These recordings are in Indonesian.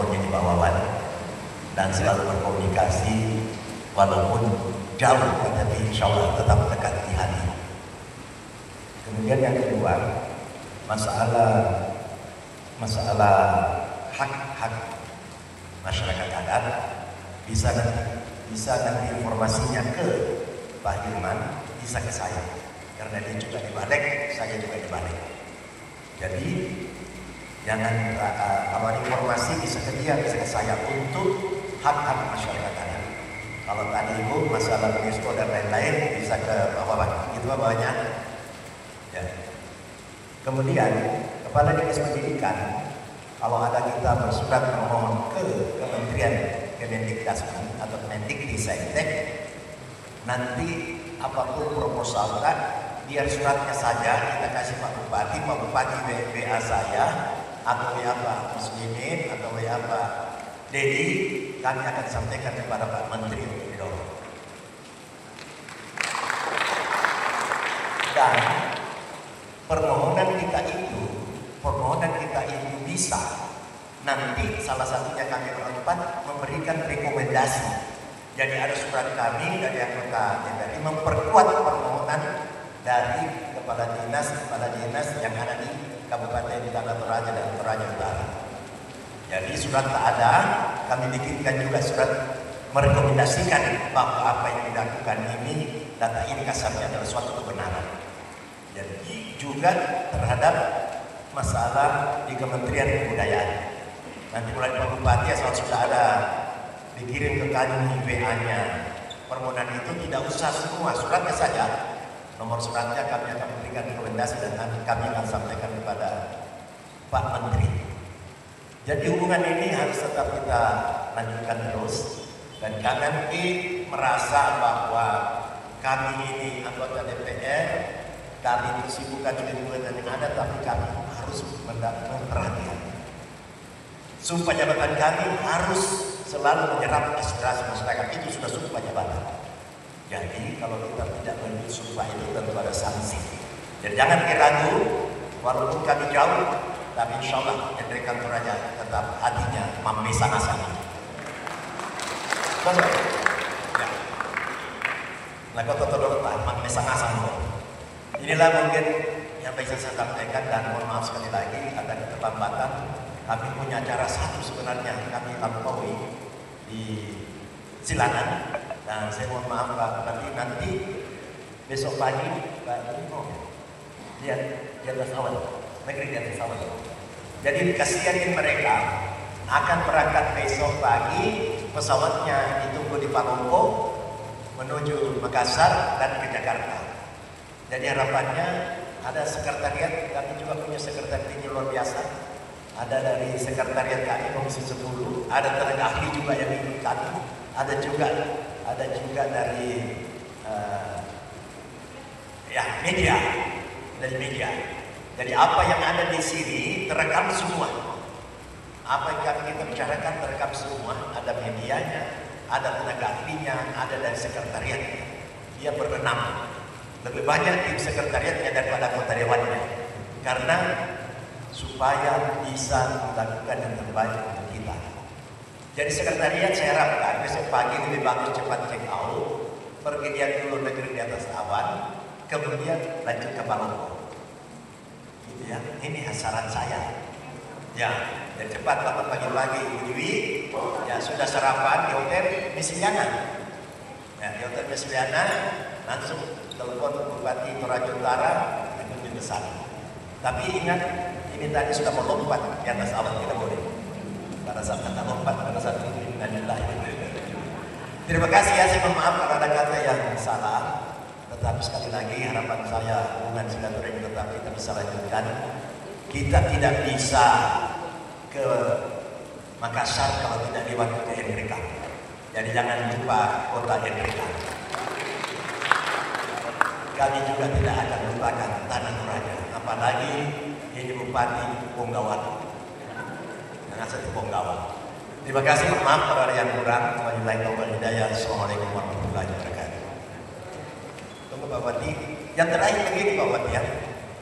teleponnya di bawah dan selalu berkomunikasi walaupun jauh, tapi insya Allah tetap dekat di hati. Kemudian yang kedua, masalah hak masyarakat adat bisa nanti informasinya ke Pak Dirman, bisa ke saya karena dia juga di Balek, saya juga di Balek. Jadi jangan kalau informasi bisa ke dia, bisa ke saya untuk hak-hak masyarakat adat. Kalau tadi Ibu masalah UNESCO dan lain-lain bisa ke Bapak, itu bawahnya. Ya. Kemudian Kepala Dinas Pendidikan, kalau ada kita bersurat memohon ke Kementerian Kemendikbudristek atau Kemendikbudristek, nanti apapun proposalnya, biar suratnya saja kita kasih Pak Bupati WA saya atau WA Pak Muslimin atau WA Pak Dedi, kami akan sampaikan kepada Pak Menteri untuk didorong. Dan permohonan kita itu bisa nanti salah satunya kami berempat memberikan rekomendasi. Jadi ada surat kami dari anggota DPR memperkuat permohonan dari kepala dinas yang ada di Kabupaten Tanah Toraja dan Toraja Utara. Jadi surat tak ada, kami bikinkan juga surat merekomendasikan bahwa apa yang dilakukan ini, data ini kasarnya adalah suatu kebenaran. Jadi juga terhadap masalah di Kementerian Kebudayaan. Nanti mulai Pak Bupati asal sudah ada dikirim ke kami WA-nya. Permohonan itu tidak usah semua, suratnya saja. Nomor suratnya kami akan berikan rekomendasi dan kami akan sampaikan kepada Pak Menteri. Jadi hubungan ini harus tetap kita lanjutkan terus dan jangan merasa bahwa kami ini anggota DPR, kami itu sibukkan dengan yang ada, tapi kami harus mendapatkan perhatian. Sumpah jabatan kami harus selalu menyerap aspirasi masyarakat, itu sudah sumpah jabatan. Jadi kalau kita tidak menuju sumpah itu tentu ada sanksi. Jadi jangan ragu, walaupun kami jauh, tapi insya Allah dari kantor raja tetap hatinya sama-sama. Ya. Lagu totolotan sama-sama. Inilah mungkin yang bisa saya sampaikan dan mohon maaf sekali lagi ada keterlambatan. Kami punya acara satu sebenarnya kami lampaui di Silangan dan saya mohon maaf Pak, nanti besok pagi Pak Dino lihat di atas awan, negeri di atas awan. Jadi kasihanin mereka akan berangkat besok pagi, pesawatnya ditunggu di Palombo menuju Makassar dan ke Jakarta. Jadi harapannya ada sekretariat, kami juga punya sekretariat yang luar biasa. Ada dari sekretariat kami Komisi 10, ada tenaga ahli juga yang ikut kami, ada juga dari media, dari media. Jadi apa yang ada di sini terekam semua. Apa yang kita bicarakan terekam semua. Ada medianya, ada tenaga ahlinya, ada dari sekretariatnya. Dia berenam. Lebih banyak tim sekretariatnya daripada anggota dewannya. Karena supaya bisa melakukan yang terbaik untuk kita. Jadi sekretariat saya harapkan besok pagi lebih bagus cepat check out, pergi dia dulu negeri di atas awan, kemudian lanjut ke Palombo. Gitu ya, ini saran saya. Ya, dan cepat dapat pagi-pagi Ibu Dewi, ya sudah sarapan di hotel Misiliana. Ya, di hotel Misiliana langsung telepon Bupati Toraja Utara menuju ke sana. Tapi ingat, ini tadi sudah mau lompat di atas awan, kita boleh. Pada saat kita lompat, pada saat ini terima kasih ya, saya mohon maaf kalau ada kata yang salah. Tetapi sekali lagi harapan saya hubungan silaturahmi tetap kita bisa lanjutkan. Kita tidak bisa ke Makassar kalau tidak lewat ke Enrika. Jadi jangan lupa kota Enrika. Kami juga tidak akan lupakan Tanah Toraja, apalagi ini Bupati Ponggawa. Jangan satu Ponggawa. Terima kasih, maaf kalau ada yang kurang. Assalamualaikum warahmatullahi wabarakatuh. Tunggu Pak Bupati. Yang terakhir begini Pak Bupati ya.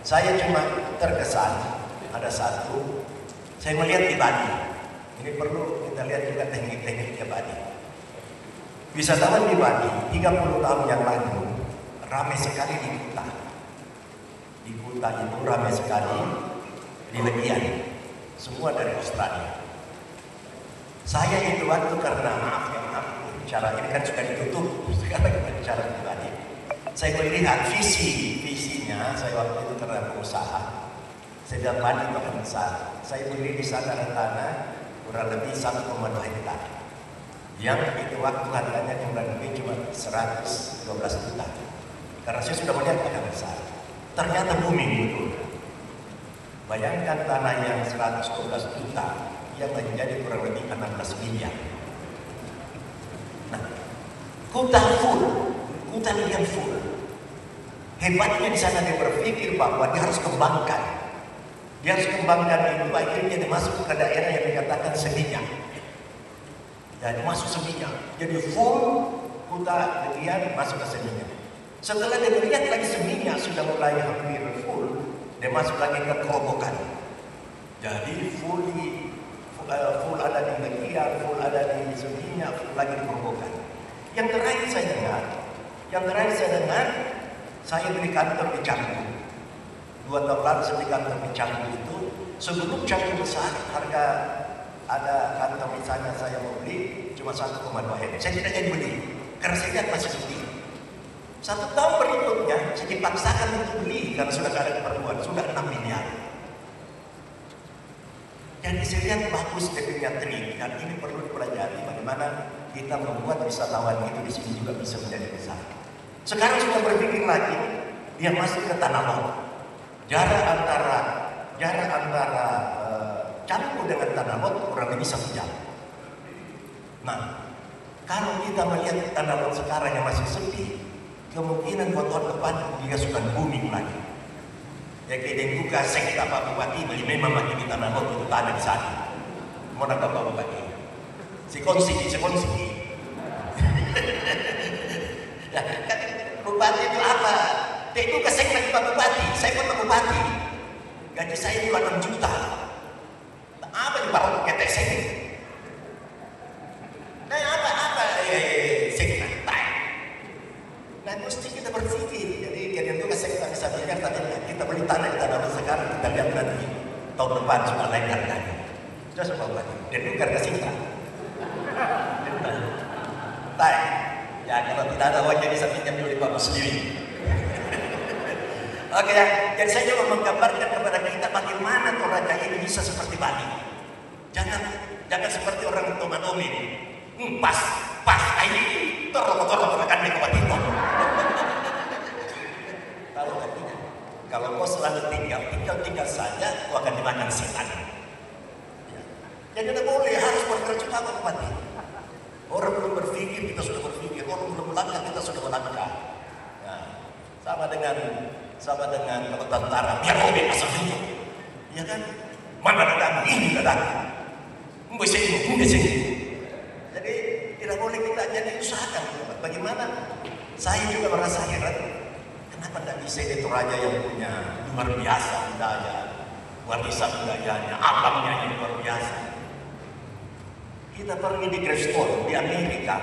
Saya cuma terkesan ada satu. Saya melihat di Bali. Ini perlu kita lihat juga teknik-tekniknya Bali. Wisatawan di Bali 30 tahun yang lalu ramai sekali di Kuta. Di Kuta itu ramai sekali di Legian. Semua dari Australia. Saya itu waktu karena maaf, bicara ini kan sudah ditutup. Sekarang kita bicara di Bali. Saya melihat visinya. Saya waktu itu karena pengusaha. Saya bilang Bali bahkan besar. Saya beli di sana tanah kurang lebih 1,2 hektar. Yang itu waktu harganya kurang lebih cuma 112 juta. Karena saya sudah melihat agak besar. Ternyata booming itu. Bayangkan tanah yang 112 juta yang menjadi kurang lebih 16 miliar. Nah, Kuta full, Kuta Legian full. Hebatnya di sana dia berpikir bahwa dia harus kembangkan. Dia harus kembangkan itu akhirnya dia masuk ke daerah yang dikatakan Seminyak. Dan masuk Seminyak. Jadi full Kuta Legian masuk ke Seminyak. Setelah dia melihat lagi Seminyak sudah mulai hampir full, dia masuk lagi ke Kerobokan. Jadi full ada di Legian, full ada di Seminyak, full lagi di Kerobokan. Yang terakhir saya dengar, saya beli kantor di Canggu. 2 tahun lalu saya beli kantor di Canggu itu. Sebelum Canggu besar, harga ada kantor misalnya saya mau beli cuma 1,2 M. Saya tidak jadi beli karena saya lihat masih sepi. 1 tahun berikutnya saya dipaksakan untuk beli karena sudah ada keperluan, sudah 6 miliar. Jadi saya lihat bagus punya trik dan ini perlu dipelajari bagaimana kita membuat wisatawan itu di sini juga bisa menjadi besar. Sekarang sudah berpikir lagi, dia masuk ke Tanah Lot. Jarak antara Canggu dengan Tanah Lot kurang lebih 1 jam. Nah, kalau kita melihat Tanah Lot sekarang yang masih sepi, kemungkinan tahun depan dia sudah booming lagi. Ya kayak juga sekta Pak Bupati beli memang makin di Tanah Lot itu tanah di sana. Mau nak Pak Bupati? Si konsi. Ya, kan Bupati itu apa? Dia itu ke sekta Pak Bupati. Saya pun Pak Bupati. Gaji saya itu 6 juta. Apa yang baru ketek saya? Nah apa sekta? Nah mesti kita berpikir. Jadi kalian itu sekta bisa pikir tadi kita beli tanah di Tanah Lot sekarang kita lihat nanti tahun depan sudah lain harganya. Sudah semua berarti. Dan itu harga sekta. Ya kalau tidak ada wajah bisa pinjam dulu di Pak Muslimin. Oke ya, jadi saya coba menggambarkan kepada kita bagaimana Toraja ini bisa seperti Bali. Jangan seperti orang Tomadomi. Pas, ini tolong akan dikembalikan. Kalau kau selalu tinggal saja, kau akan dimakan setan. Ya. Jadi tidak boleh, harus berkerja apa Bupati. Orang belum berpikir, kita sudah berpikir. Orang belum melangkah, kita sudah melangkah. Nah, sama dengan kalau tentara, biar robek asal itu. Ya kan? Mana datang? Ini datang. Jadi tidak boleh kita jadi usahakan. Bagaimana? Saya juga merasa heran. Kenapa tidak bisa di Toraja yang punya luar biasa budaya, warisan budayanya, alamnya yang luar biasa. Kita pergi di Greystone di Amerika.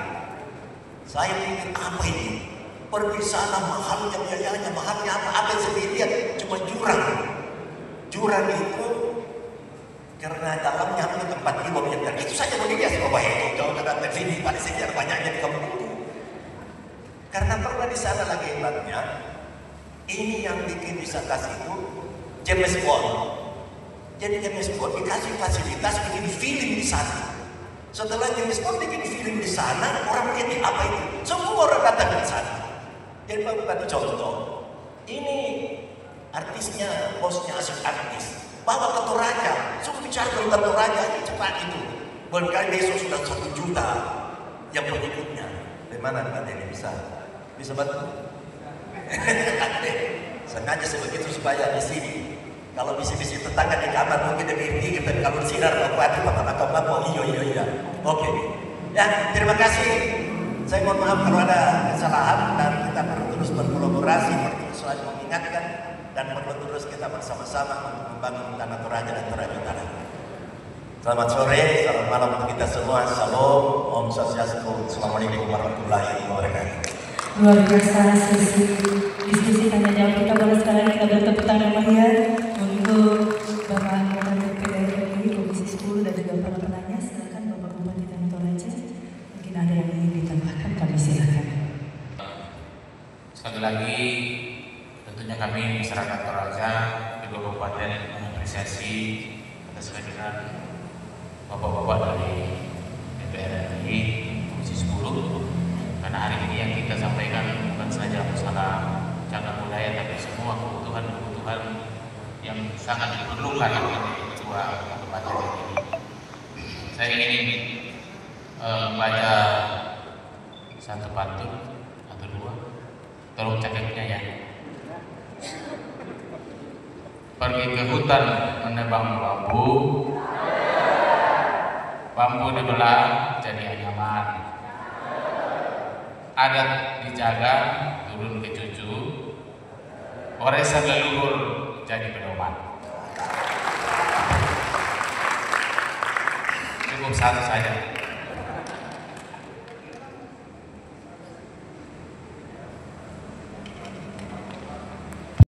Saya pikir apa ini? Pergi sana mahalnya biayanya, mahalnya apa yang saya lihat cuma jurang. Jurang itu karena dalamnya hanya tempat kilometer. Itu saja boleh dia coba itu jauh datang ke sini pada sejarah banyaknya di kampung itu. Karena pernah di sana lagi hebatnya. Ini yang bikin wisata itu James Bond. Jadi James Bond dikasih fasilitas bikin film di sana. Setelah James Bond bikin film di sana, orang lihat apa itu? Semua orang datang ke sana. Jadi Pak Bupati contoh, ini artisnya, bosnya asik artis. Bawa ke Toraja, suruh bicara tentang Toraja, cepat itu. Barangkali besok sudah 1 juta yang pengikutnya. Bagaimana Pak ini bisa bantu? Sengaja sebegitu supaya di sini. Kalau misi-misi tetangga di kamar mungkin lebih tinggi, tapi kalau sinar Bupati bapak iya. Oke. Ya, terima kasih. Saya mohon maaf kalau ada kesalahan dan kita perlu terus berkolaborasi, perlu terus saling mengingatkan dan perlu terus kita bersama-sama untuk membangun Tanah Toraja dan Toraja Utara. Selamat sore, selamat malam untuk kita semua. Salam, Om Swastiastu, Assalamualaikum warahmatullahi wabarakatuh. Luar biasa sesi diskusi tanya jawab kita. Boleh sekali kita beri tepuk tangan meriah untuk Bapak Anggota DPR RI Komisi 10 dan juga para penanya. Silakan Bapak Bupati Tanah Toraja. Mungkin ada yang ingin ditambahkan, kami silakan. Sekali lagi, tentunya kami masyarakat Toraja, kedua kabupaten mengapresiasi atas kehadiran Bapak-bapak dari DPR RI Komisi 10. Karena hari ini yang kita sampaikan bukan saja masalah cagar budaya, tapi semua kebutuhan-kebutuhan yang sangat diperlukan oleh kedua kabupaten ini. Saya ingin membaca satu pantun atau dua, tolong catatnya ya. Pergi ke hutan menebang bambu, bambu dibelah jadi anyaman. Adat dijaga, turun ke cucu, warisan leluhur jadi pedoman. Cukup satu saja.